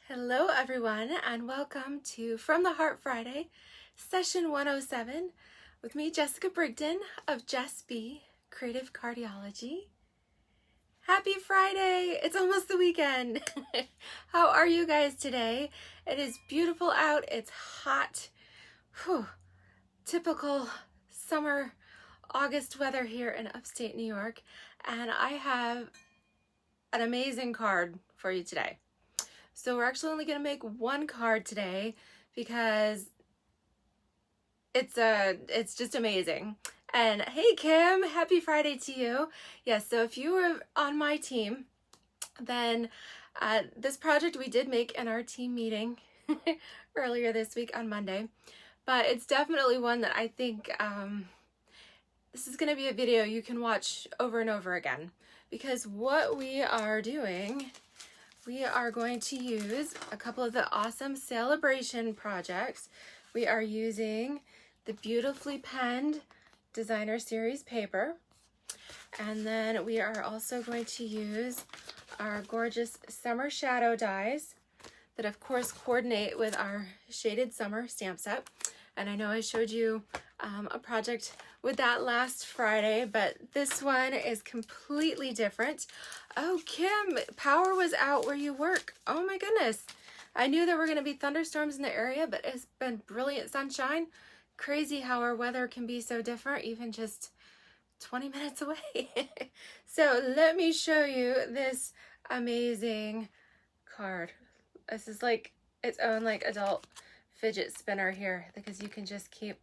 Hello everyone and welcome to From the Heart Friday, session 107 with me, Jessica Brigden of Jess B, Creative Cardiology. Happy Friday! It's almost the weekend. How are you guys today? It is beautiful out, it's hot. Whew. Typical summer August weather here in upstate New York, and I have an amazing card for you today. So we're actually only going to make one card today because it's just amazing. And hey Kim, happy Friday to you. Yes, so if you were on my team, then this project we did make in our team meeting earlier this week on Monday. But it's definitely one that I think this is going to be a video you can watch over and over again. Because what we are doing, we are going to use a couple of the awesome A Bration projects. We are using the beautifully penned designer series paper. And then we are also going to use our gorgeous summer shadow dies that of course coordinate with our shaded summer stamp set. And I know I showed you a project with that last Friday, but this one is completely different. Oh, Kim, power was out where you work. Oh my goodness. I knew there were going to be thunderstorms in the area, but it's been brilliant sunshine. Crazy how our weather can be so different, even just 20 minutes away. So let me show you this amazing card. This is like its own like adult fidget spinner here because you can just keep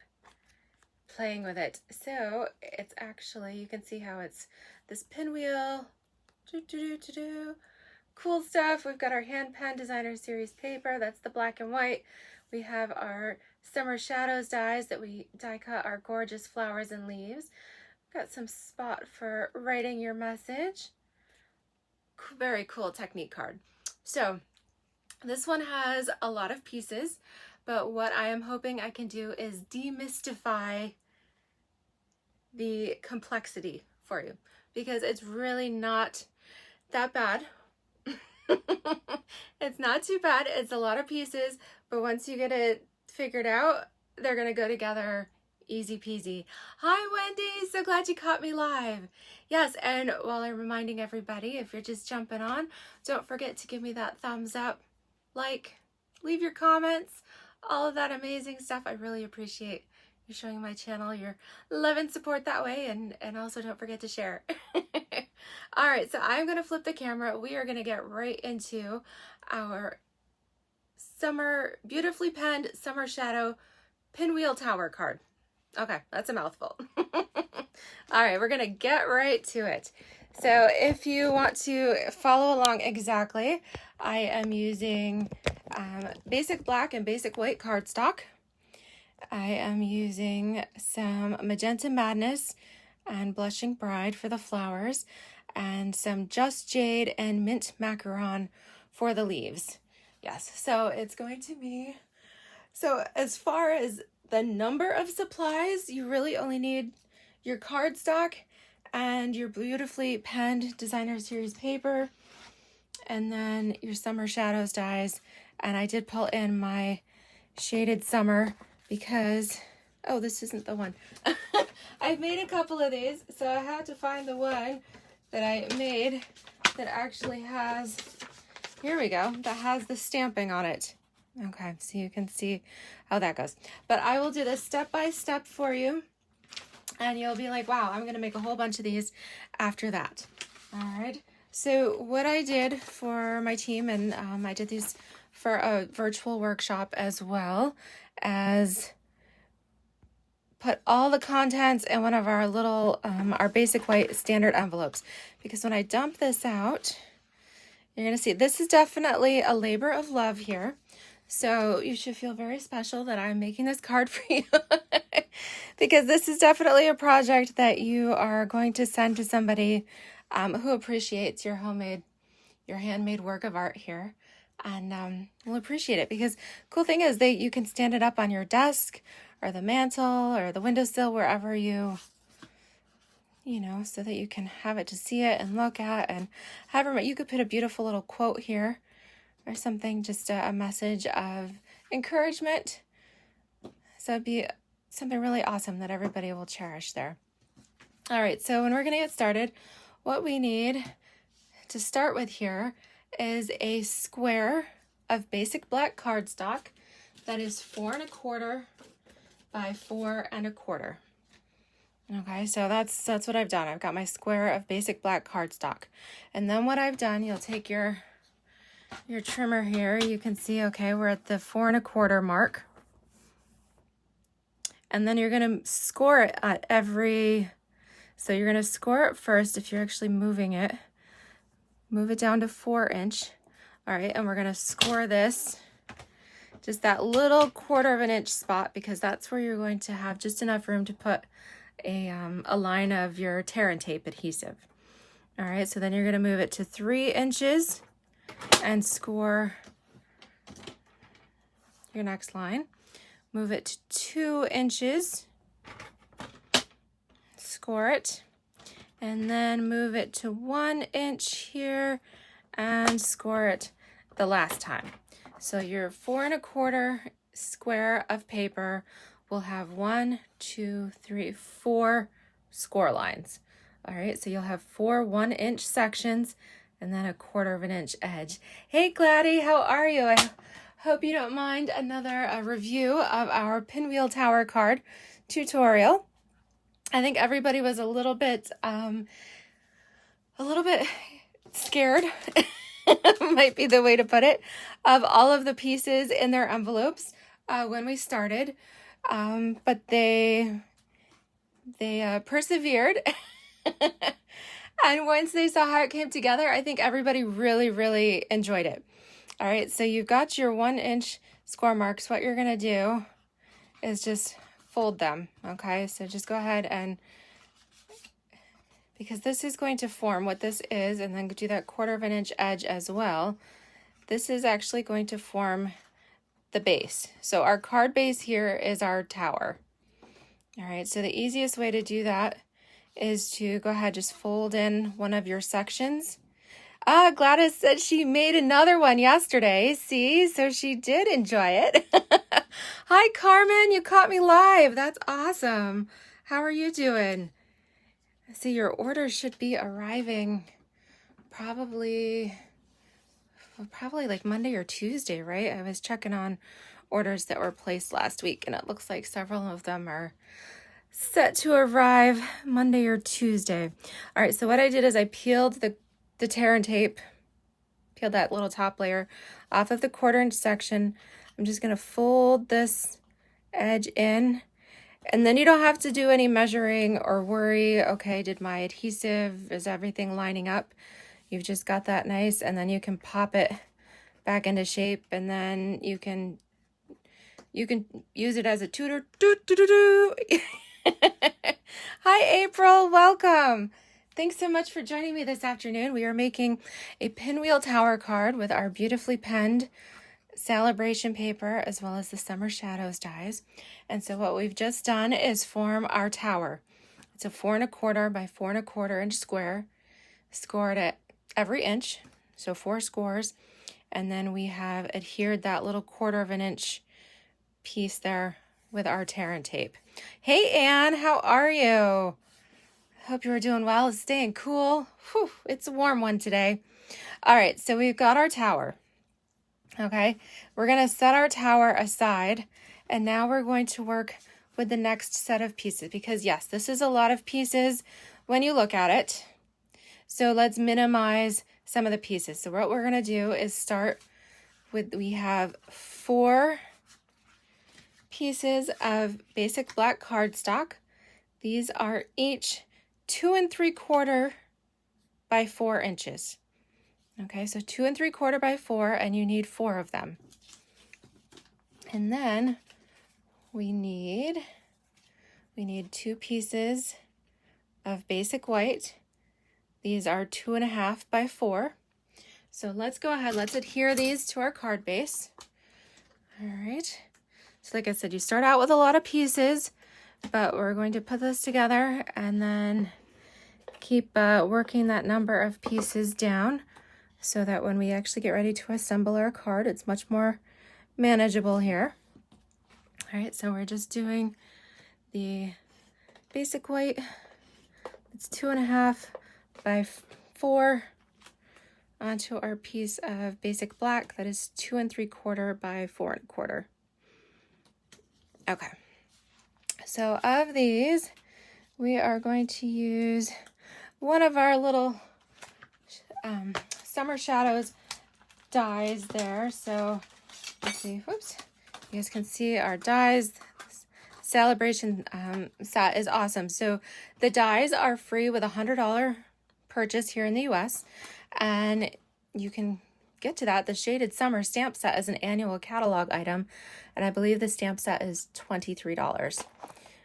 playing with it. So it's actually, you can see how it's this pinwheel. Cool stuff. We've got our hand pen designer series paper. That's the black and white. We have our summer shadows dies that we die cut our gorgeous flowers and leaves. We've got some spot for writing your message. Very cool technique card. So this one has a lot of pieces, but what I am hoping I can do is demystify the complexity for you because it's really not that bad. It's not too bad. It's a lot of pieces, but once you get it figured out, they're going to go together easy peasy. Hi Wendy, so glad you caught me live. Yes, and while I'm reminding everybody, if you're just jumping on, don't forget to give me that thumbs up, like, leave your comments, all of that amazing stuff. I really appreciate you showing my channel your love and support that way, and also don't forget to share. All right, so I'm going to flip the camera. We are going to get right into our summer, beautifully penned summer shadow pinwheel tower card. Okay, that's a mouthful. All right, we're going to get right to it. So if you want to follow along exactly, I am using basic black and basic white cardstock. I am using some Magenta Madness and Blushing Bride for the flowers, and some Just Jade and Mint Macaron for the leaves. Yes, so it's going to be, so as far as the number of supplies, you really only need your cardstock and your beautifully penned designer series paper, and then your summer shadows dies. And I did pull in my shaded summer because, oh, this isn't the one. I've made a couple of these, so I had to find the one that I made that actually has, here we go, that has the stamping on it. Okay, so you can see how that goes. But I will do this step by step for you, and you'll be like, wow, I'm going to make a whole bunch of these after that. All right, so what I did for my team, and I did these for a virtual workshop as well as put all the contents in one of our little, our basic white standard envelopes. Because when I dump this out, you're going to see this is definitely a labor of love here. So you should feel very special that I'm making this card for you. Because this is definitely a project that you are going to send to somebody who appreciates your homemade, your handmade work of art here. And will appreciate it, because cool thing is you can stand it up on your desk or the mantle or the windowsill, wherever you know, so that you can have it to see it and look at and have, you could put a beautiful little quote here or something, just a message of encouragement. So it'd be something really awesome that everybody will cherish there. All right, so when we're going to get started, what we need to start with here is a square of basic black cardstock that is 4 1/4 by 4 1/4. Okay, so that's what I've done. I've got my square of basic black cardstock. And then what I've done, you'll take your trimmer here. You can see, okay, we're at the 4 1/4 mark. And then you're going to score it at so you're going to score it first if you're actually moving it. Move it down to 4 inch. All right, and we're going to score this, just that little 1/4 inch spot, because that's where you're going to have just enough room to put a line of your tear and tape adhesive. All right, so then you're going to move it to 3 inches and score your next line. Move it to 2 inches, score it, and then move it to 1 inch here and score it the last time. So your 4 1/4 square of paper will have 1, 2, 3, 4 score lines. All right, so you'll have 4 1 inch sections and then a 1/4 inch edge. Hey Gladdy, how are you? I hope you don't mind another review of our Pinwheel Tower card tutorial. I think everybody was a little bit scared, might be the way to put it, of all of the pieces in their envelopes when we started. But they persevered. And once they saw how it came together, I think everybody really, really enjoyed it. All right, so you've got your 1 inch score marks. What you're going to do is just fold them, okay? So just go ahead and, because this is going to form what this is, and then do that 1/4 inch edge as well. This is actually going to form the base. So our card base here is our tower. All right, so the easiest way to do that is to go ahead, just fold in one of your sections. Gladys said she made another one yesterday. See, so she did enjoy it. Hi, Carmen, you caught me live. That's awesome. How are you doing? See, your order should be arriving probably like Monday or Tuesday, right? I was checking on orders that were placed last week, and it looks like several of them are set to arrive Monday or Tuesday. All right, so what I did is I peeled the tear and tape, peeled that little top layer off of the 1/4 inch section. I'm just going to fold this edge in, and then you don't have to do any measuring or worry, okay, did my adhesive, is everything lining up? You've just got that nice, and then you can pop it back into shape, and then you can use it as a tutor. Hi, April, welcome. Thanks so much for joining me this afternoon. We are making a Pinwheel Tower card with our beautifully penned Celebration paper as well as the Summer Shadows dies. And so what we've just done is form our tower. It's a 4 1/4 by 4 1/4 inch square, scored at every inch, so 4 scores. And then we have adhered that little 1/4 inch piece there with our tear and tape. Hey, Anne, how are you? Hope you are doing well. It's staying cool. Whew, it's a warm one today. All right, so we've got our tower. Okay, we're going to set our tower aside, and now we're going to work with the next set of pieces, because yes, this is a lot of pieces when you look at it. So let's minimize some of the pieces. So what we're going to do is start with, we have 4 pieces of basic black cardstock. These are each 2 3/4 by 4 inches. Okay, so 2 3/4 by 4, and you need 4 of them. And then we need 2 pieces of basic white. These are 2 1/2 by 4. So let's go ahead, let's adhere these to our card base. All right. So like I said, you start out with a lot of pieces, but we're going to put this together, and then keep working that number of pieces down. so that when we actually get ready to assemble our card, it's much more manageable here. All right, so we're just doing the basic white. It's 2.5 by 4 onto our piece of basic black that is 2 3/4 by 4 1/4. Okay, so of these, we are going to use one of our little Summer Shadows dies there. So let's see, whoops, you guys can see our dies. A Bration set is awesome. So the dies are free with a $100 purchase here in the US, and you can get to that. The Shaded Summer stamp set is an annual catalog item, and I believe the stamp set is $23.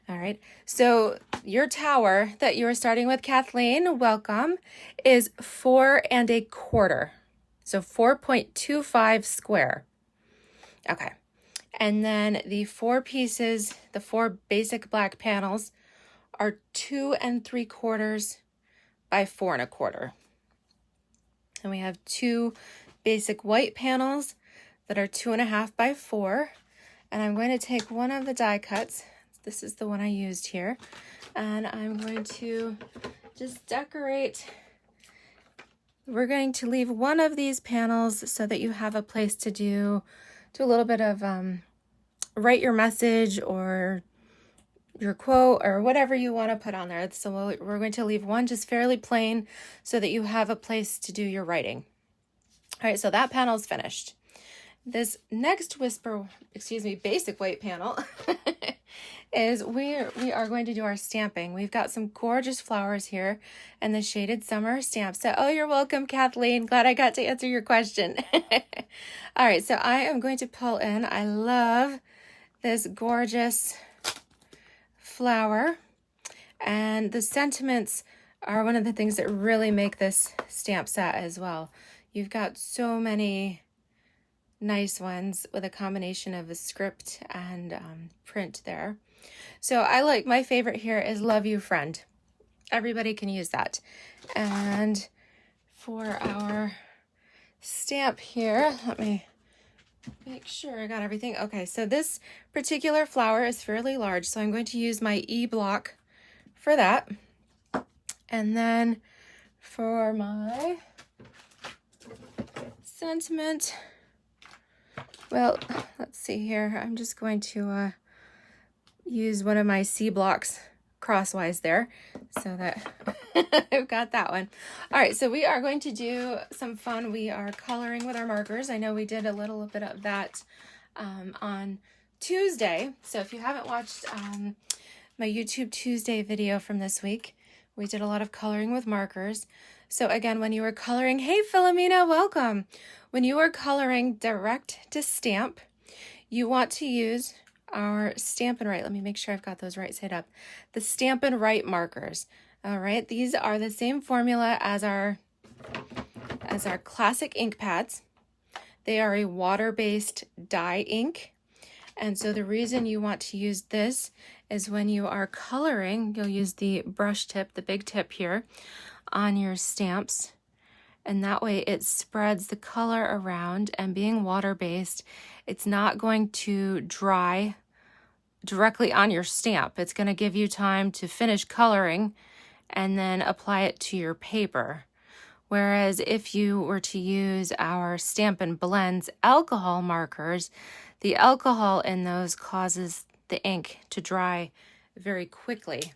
All right, so your tower that you are starting with, Kathleen, welcome, is 4 1/4, so 4.25 square. Okay, and then the 4 pieces, the 4 basic black panels, are 2 3/4 by 4 1/4. And we have 2 basic white panels that are 2.5 by 4. And I'm going to take one of the die cuts. This is the one I used here. And I'm going to just decorate. We're going to leave one of these panels so that you have a place to do a little bit of write your message or your quote or whatever you want to put on there. So we're going to leave one just fairly plain so that you have a place to do your writing. All right, so that panel is finished. This next basic white panel is we are going to do our stamping. We've got some gorgeous flowers here and the Shaded Summer stamp set. Oh, you're welcome, Kathleen. Glad I got to answer your question. All right, so I am going to pull in. I love this gorgeous flower, and the sentiments are one of the things that really make this stamp set as well. You've got so many nice ones with a combination of a script and print there. So I like, my favorite here is Love You Friend. Everybody can use that. And for our stamp here, let me make sure I got everything. Okay, so this particular flower is fairly large, so I'm going to use my E block for that. And then for my sentiment, well, let's see here. I'm just going to use one of my C blocks crosswise there so that I've got that one. All right, so we are going to do some fun. We are coloring with our markers. I know we did a little bit of that on Tuesday. So if you haven't watched my YouTube Tuesday video from this week, we did a lot of coloring with markers. So again, when you were coloring, hey Philomena, welcome. When you are coloring direct to stamp, you want to use our Stampin' Write. Let me make sure I've got those right side up. The Stampin' Write markers. All right, these are the same formula as our classic ink pads. They are a water-based dye ink. And so the reason you want to use this is when you are coloring, you'll use the brush tip, the big tip here, on your stamps. And that way it spreads the color around, and being water-based, it's not going to dry directly on your stamp. It's going to give you time to finish coloring and then apply it to your paper. Whereas if you were to use our Stampin' Blends alcohol markers, the alcohol in those causes the ink to dry very quickly.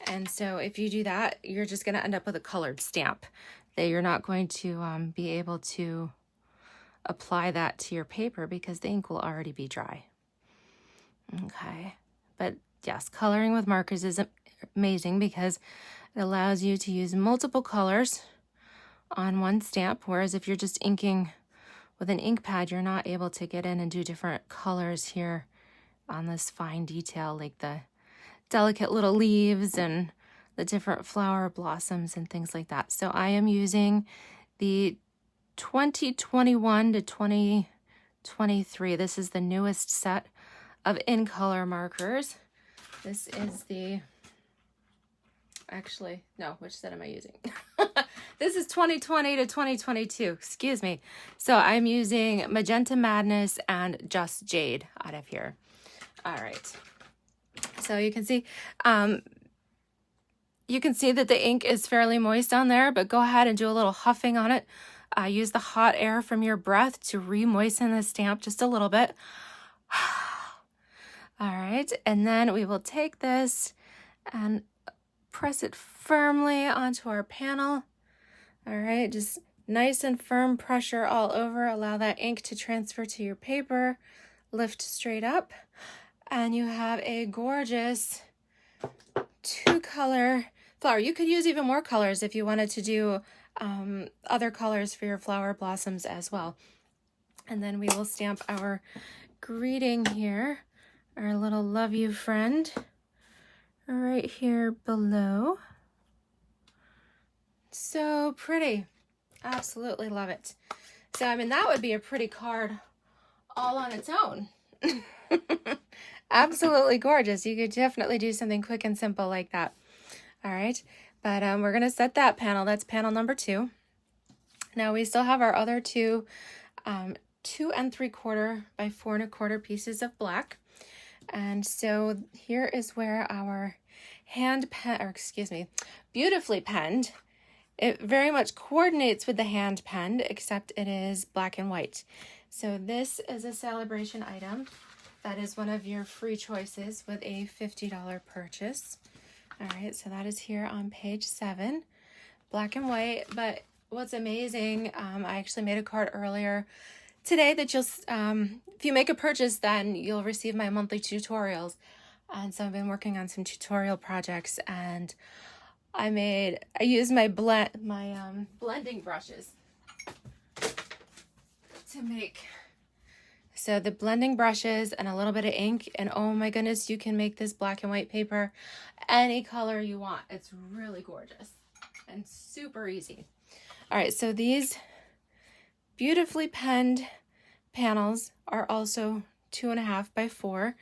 And so if you do that, you're just going to end up with a colored stamp that you're not going to be able to apply that to your paper because the ink will already be dry. Okay, but yes, coloring with markers is amazing because it allows you to use multiple colors on one stamp, whereas if you're just inking with an ink pad, you're not able to get in and do different colors here on this fine detail, like the delicate little leaves and the different flower blossoms and things like that. So I am using the 2021 to 2023. This is the newest set of in color markers. This is the, actually, no, which set am I using? This is 2020 to 2022, excuse me. So I'm using Magenta Madness and Just Jade out of here. All right. So you can see that the ink is fairly moist on there, but go ahead and do a little huffing on it. Use the hot air from your breath to re-moisten the stamp just a little bit. All right, and then we will take this and press it firmly onto our panel. All right, just nice and firm pressure all over. Allow that ink to transfer to your paper. Lift straight up, and you have a gorgeous 2-color flower. You could use even more colors if you wanted to do other colors for your flower blossoms as well. And then we will stamp our greeting here, our little love you friend, right here below. So pretty. Absolutely love it. So, I mean, that would be a pretty card all on its own. Absolutely gorgeous. You could definitely do something quick and simple like that. All right, but we're going to set that panel. That's panel number 2. Now we still have our other 2 2 3/4 by 4 1/4 pieces of black. And so here is where our beautifully penned. It very much coordinates with the hand penned, except it is black and white. So this is a Celebration item. That is one of your free choices with a $50 purchase. All right, so that is here on page 7, black and white. But what's amazing, I actually made a card earlier today that you'll, if you make a purchase, then you'll receive my monthly tutorials. And so I've been working on some tutorial projects, and I used my blending brushes to make. So the blending brushes and a little bit of ink, and oh my goodness, you can make this black and white paper any color you want. It's really gorgeous and super easy. All right, so these beautifully penned panels are also 2.5 by 4.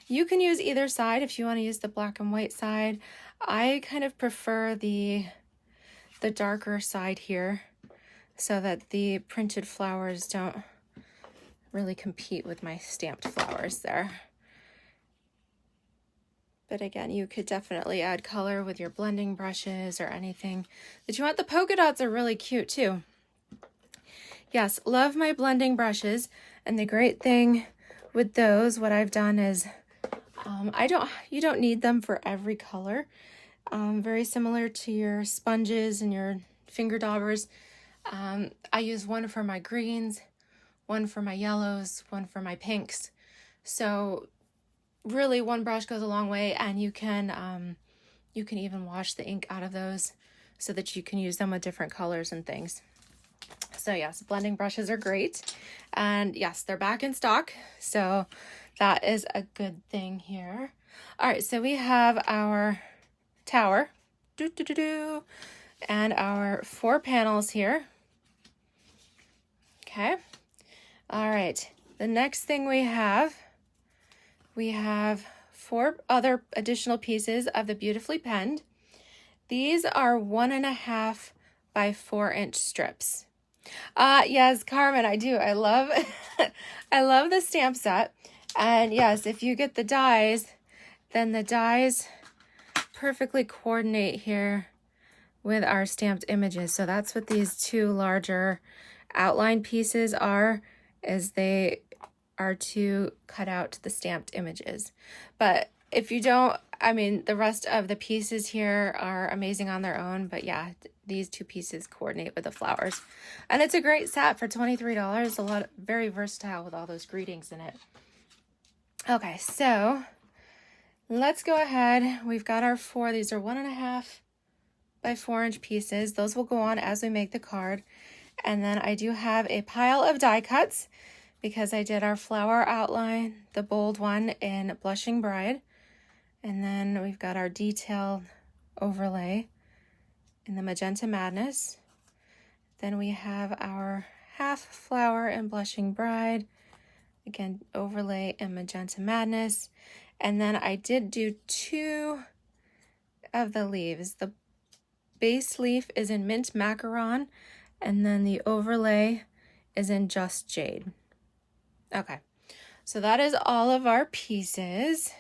You can use either side if you want to use the black and white side. I kind of prefer the darker side here so that the printed flowers don't really compete with my stamped flowers there. But again, you could definitely add color with your blending brushes or anything that you want. The polka dots are really cute too. Yes, love my blending brushes. And the great thing with those, what I've done is, you don't need them for every color. Very similar to your sponges and your finger daubers. I use one for my greens, one for my yellows, one for my pinks. So really one brush goes a long way, and you can even wash the ink out of those so that you can use them with different colors and things. So yes, blending brushes are great. And yes, they're back in stock. So that is a good thing here. All right, so we have our tower, and our 4 panels here. Okay. All right, the next thing we have 4 other additional pieces of the beautifully penned. These are 1.5 by 4 inch strips. Yes, Carmen, I do. I love, I love the stamp set. And yes, if you get the dies, then the dies perfectly coordinate here with our stamped images. So that's what these 2 larger outline pieces are, is they are to cut out the stamped images. But if you don't, I mean, the rest of the pieces here are amazing on their own, but yeah, these 2 pieces coordinate with the flowers. And it's a great set for $23. Very versatile with all those greetings in it. Okay, so let's go ahead. We've got our 4. These are 1.5 by 4 inch pieces. Those will go on as we make the card. And then I do have a pile of die cuts because I did our flower outline, the bold one, in Blushing Bride. And then we've got our detailed overlay in the Magenta Madness. Then we have our half flower in Blushing Bride. Again, overlay in Magenta Madness. And then I did do 2 of the leaves, the base leaf is in Mint Macaron, and then the overlay is in Just Jade. Okay, so that is all of our pieces.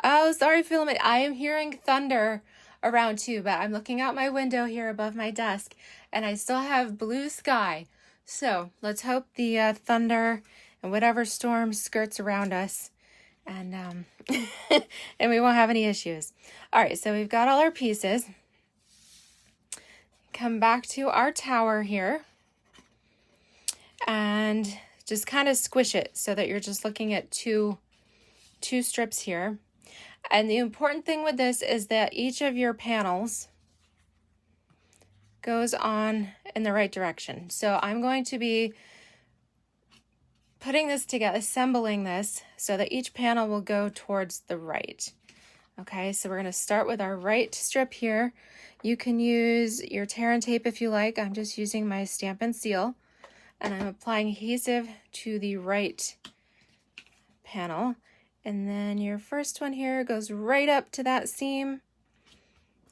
Oh, sorry, Filament. I am hearing thunder around too, but I'm looking out my window here above my desk, and I still have blue sky. So let's hope the thunder and whatever storm skirts around us, and and we won't have any issues. All right, so we've got all our pieces. Come back to our tower here and just kind of squish it so that you're just looking at two strips here. And the important thing with this is that each of your panels goes on in the right direction. So I'm going to be putting this together, assembling this so that each panel will go towards the right. Okay, so we're going to start with our right strip here. You can use your tear and tape if you like. I'm just using my Stampin' Seal, and I'm applying adhesive to the right panel. And then your first one here goes right up to that seam.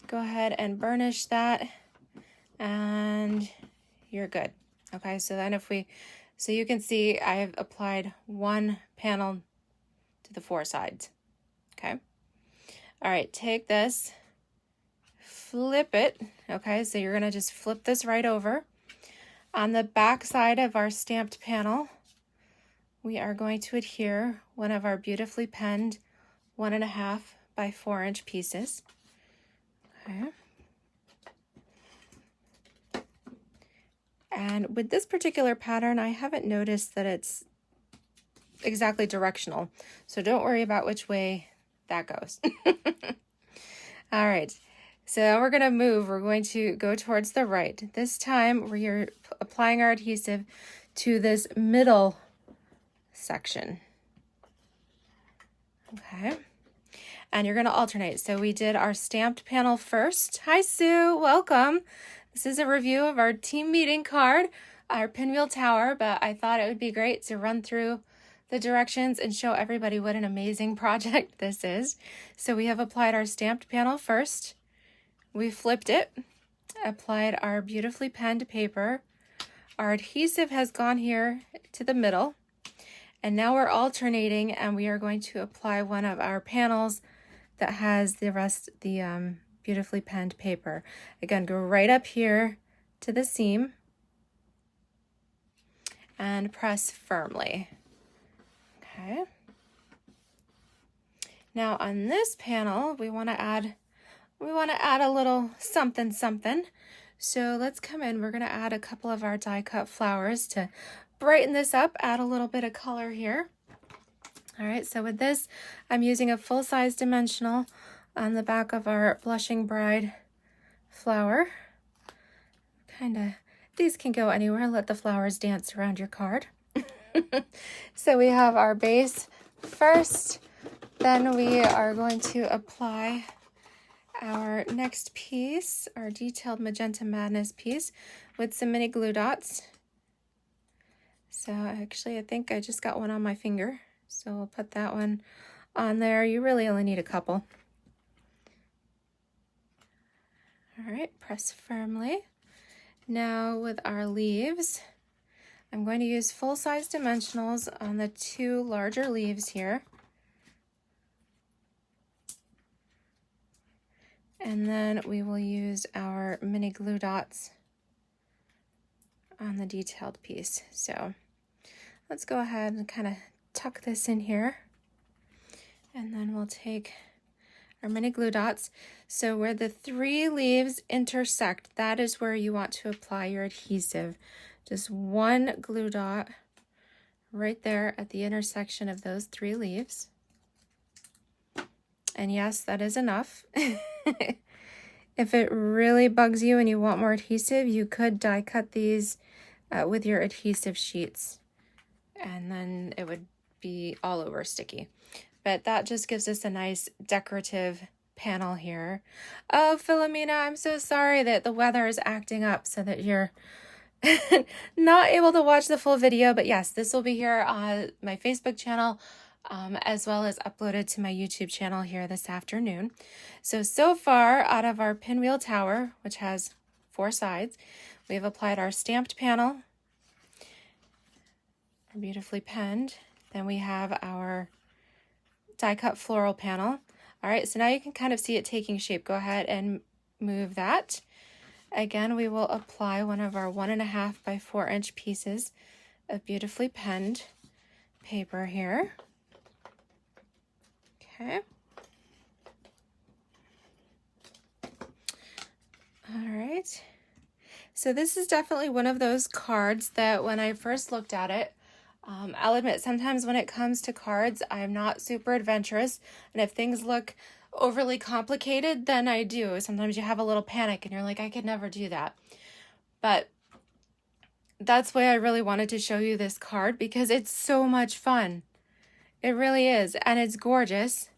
Go ahead and burnish that, and you're good. Okay, so then so you can see I've applied one panel to the 4 sides. Okay. All right, take this, flip it. Okay, so you're gonna just flip this right over. On the back side of our stamped panel, we are going to adhere one of our beautifully penned 1.5 by 4 inch pieces. Okay. And with this particular pattern, I haven't noticed that it's exactly directional, so don't worry about which way that goes. All right, so we're going to move. We're going to go towards the right. This time we're applying our adhesive to this middle section. Okay, and you're going to alternate. So we did our stamped panel first. Hi, Sue. Welcome. This is a review of our team meeting card, our Pinwheel Tower, but I thought it would be great to run through the directions and show everybody what an amazing project this is. So we have applied our stamped panel first. We flipped it, applied our beautifully penned paper. Our adhesive has gone here to the middle. And now we're alternating, and we are going to apply one of our panels that has the beautifully penned paper. Again, go right up here to the seam and press firmly. Okay. Now on this panel, we want to add a little something. So let's come in. We're going to add a couple of our die cut flowers to brighten this up, add a little bit of color here. All right, so with this, I'm using a full-size dimensional on the back of our Blushing Bride flower. These can go anywhere. Let the flowers dance around your card. So we have our base first, then we are going to apply our next piece, our Detailed Magenta Madness piece, with some mini glue dots. So actually, I think I just got one on my finger, so we'll put that one on there. You really only need a couple. All right, press firmly. Now with our leaves, I'm going to use full-size dimensionals on the 2 larger leaves here. And then we will use our mini glue dots on the detailed piece. So let's go ahead and kind of tuck this in here. And then we'll take our mini glue dots. So where the 3 leaves intersect, that is where you want to apply your adhesive. Just 1 glue dot right there at the intersection of those 3 leaves. And yes, that is enough. If it really bugs you and you want more adhesive, you could die cut these with your adhesive sheets, and then it would be all over sticky. But that just gives us a nice decorative panel here. Oh, Philomena, I'm so sorry that the weather is acting up so that you're not able to watch the full video. But yes, this will be here on my Facebook channel as well as uploaded to my YouTube channel here this afternoon. So far out of our Pinwheel tower, which has 4 sides, we've applied our stamped panel, beautifully penned. Then we have our die cut floral panel. All right, so now you can kind of see it taking shape. Go ahead and move that. Again, we will apply one of our 1.5 by 4 inch pieces of beautifully penned paper here. Okay. All right. So this is definitely one of those cards that when I first looked at it, I'll admit sometimes when it comes to cards, I'm not super adventurous. And if things look overly complicated, then I do. Sometimes you have a little panic and you're like, I could never do that. But that's why I really wanted to show you this card, because it's so much fun. It really is. And it's gorgeous.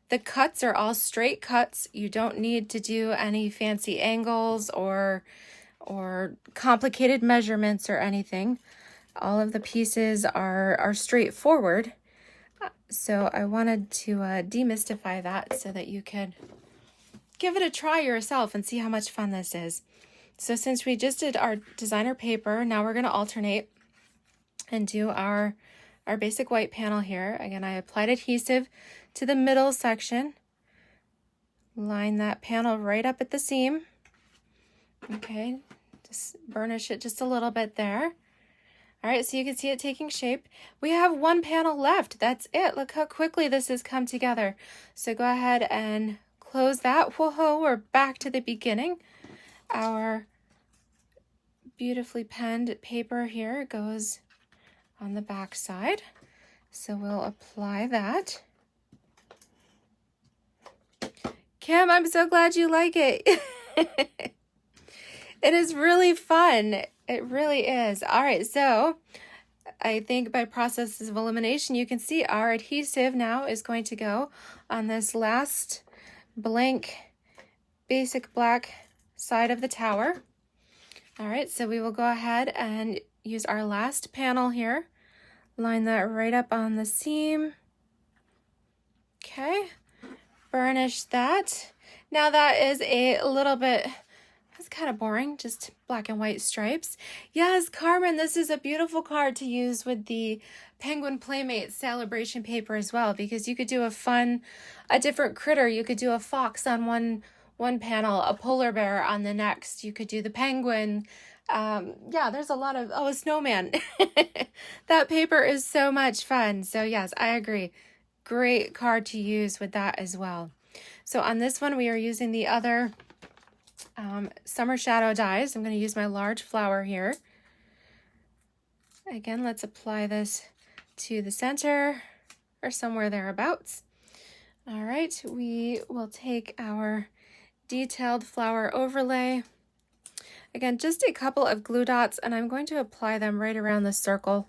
The cuts are all straight cuts. You don't need to do any fancy angles or complicated measurements or anything. All of the pieces are straightforward. So I wanted to demystify that so that you could give it a try yourself and see how much fun this is. So since we just did our designer paper, now we're going to alternate and do our basic white panel here. Again, I applied adhesive to the middle section. Line that panel right up at the seam. Okay, just burnish it just a little bit there. All right, so you can see it taking shape. We have 1 panel left. That's it. Look how quickly this has come together. So go ahead and close that. Whoa, we're back to the beginning. Our beautifully penned paper here goes on the back side. So we'll apply that. Kim, I'm so glad you like it. It is really fun. It really is. All right, so I think by process of elimination, you can see our adhesive now is going to go on this last blank basic black side of the tower. All right, so we will go ahead and use our last panel here. Line that right up on the seam. Okay, burnish that. Now that is a little bit, that's kind of boring, just black and white stripes. Yes, Carmen, this is a beautiful card to use with the Penguin Playmates celebration paper as well, because you could do a different critter. You could do a fox on one panel, a polar bear on the next. You could do the penguin. Yeah, there's a lot of, a snowman. That paper is so much fun. So yes, I agree. Great card to use with that as well. So on this one, we are using the other summer shadow dies. I'm going to use my large flower here. Again, let's apply this to the center or somewhere thereabouts. All right, we will take our detailed flower overlay. Again, just a couple of glue dots, and I'm going to apply them right around the circle.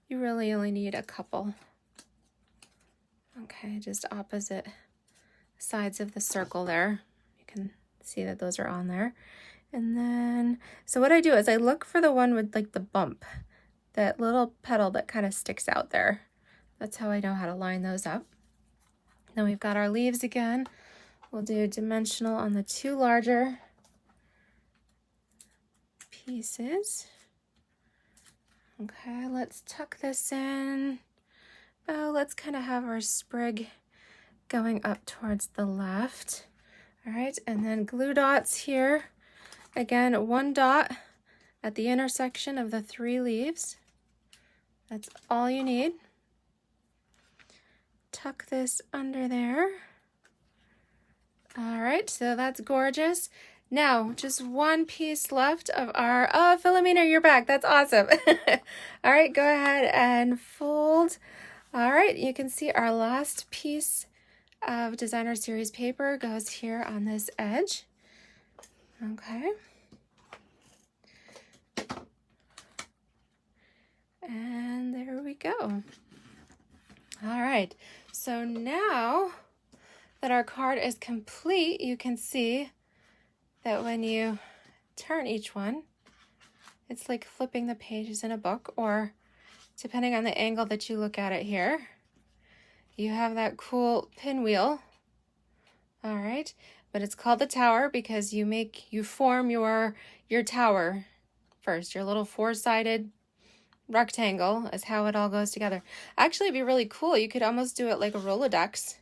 You really only need a couple. Okay, just opposite sides of the circle there. You can see that those are on there. And then, so what I do is I look for the one with like the bump, that little petal that kind of sticks out there. That's how I know how to line those up. Then we've got our leaves again. We'll do dimensional on the 2 larger pieces. Okay, let's tuck this in. Oh, let's kind of have our sprig going up towards the left. All right, and then glue dots here. Again, 1 dot at the intersection of the 3 leaves. That's all you need. Tuck this under there. All right, so that's gorgeous. Now, just 1 piece left of our, oh, Philomena, you're back. That's awesome. All right, go ahead and fold. All right, you can see our last piece of designer series paper goes here on this edge. Okay. And there we go. All right, so now that our card is complete, you can see that when you turn each one, it's like flipping the pages in a book or depending on the angle that you look at it here. You have that cool pinwheel. All right, but it's called the tower because you form your tower first. Your little four-sided rectangle is how it all goes together. Actually, it'd be really cool. You could almost do it like a Rolodex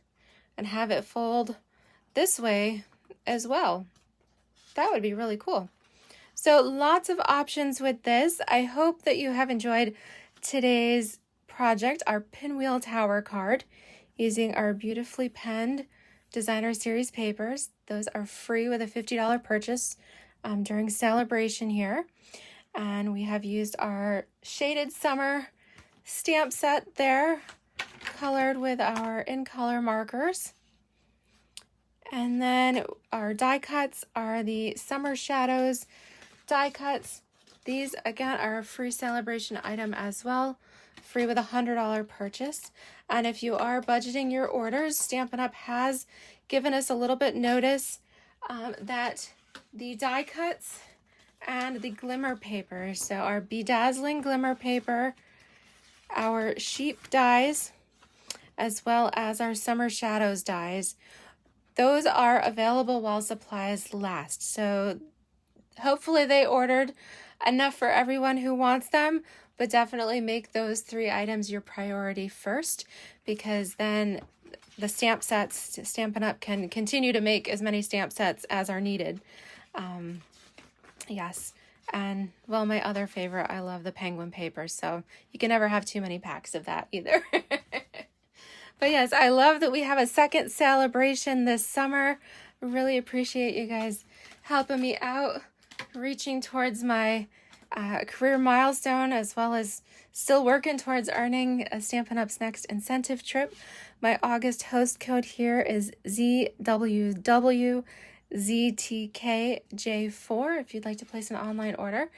and have it fold this way as well. That would be really cool. So lots of options with this. I hope that you have enjoyed today's project, our Pinwheel Tower card, using our beautifully penned designer series papers. Those are free with a $50 purchase during celebration here. And we have used our shaded summer stamp set there, colored with our in color markers. And then our die cuts are the Summer Shadows die cuts. These again are a free celebration item as well, free with a $100 purchase. And if you are budgeting your orders, Stampin' Up! Has given us a little bit notice that the die cuts and the glimmer paper, so our bedazzling glimmer paper, our sheep dies, as well as our Summer Shadows dies, those are available while supplies last. So hopefully they ordered enough for everyone who wants them, but definitely make those 3 items your priority first, because then the stamp sets, Stampin' Up! Can continue to make as many stamp sets as are needed. Yes, and well, my other favorite, I love the penguin paper, so you can never have too many packs of that either. But yes, I love that we have a second celebration this summer. Really appreciate you guys helping me out, reaching towards my career milestone, as well as still working towards earning a Stampin' Up's next incentive trip. My August host code here is ZWWZTKJ4 if you'd like to place an online order.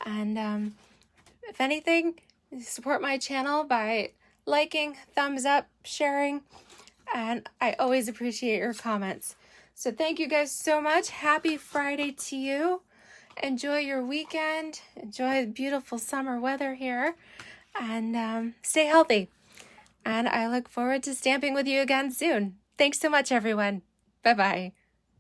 And if anything, support my channel by liking, thumbs up, sharing, and I always appreciate your comments. So thank you guys so much. Happy Friday to you. Enjoy your weekend. Enjoy the beautiful summer weather here, and stay healthy. And I look forward to stamping with you again soon. Thanks so much, everyone. Bye-bye.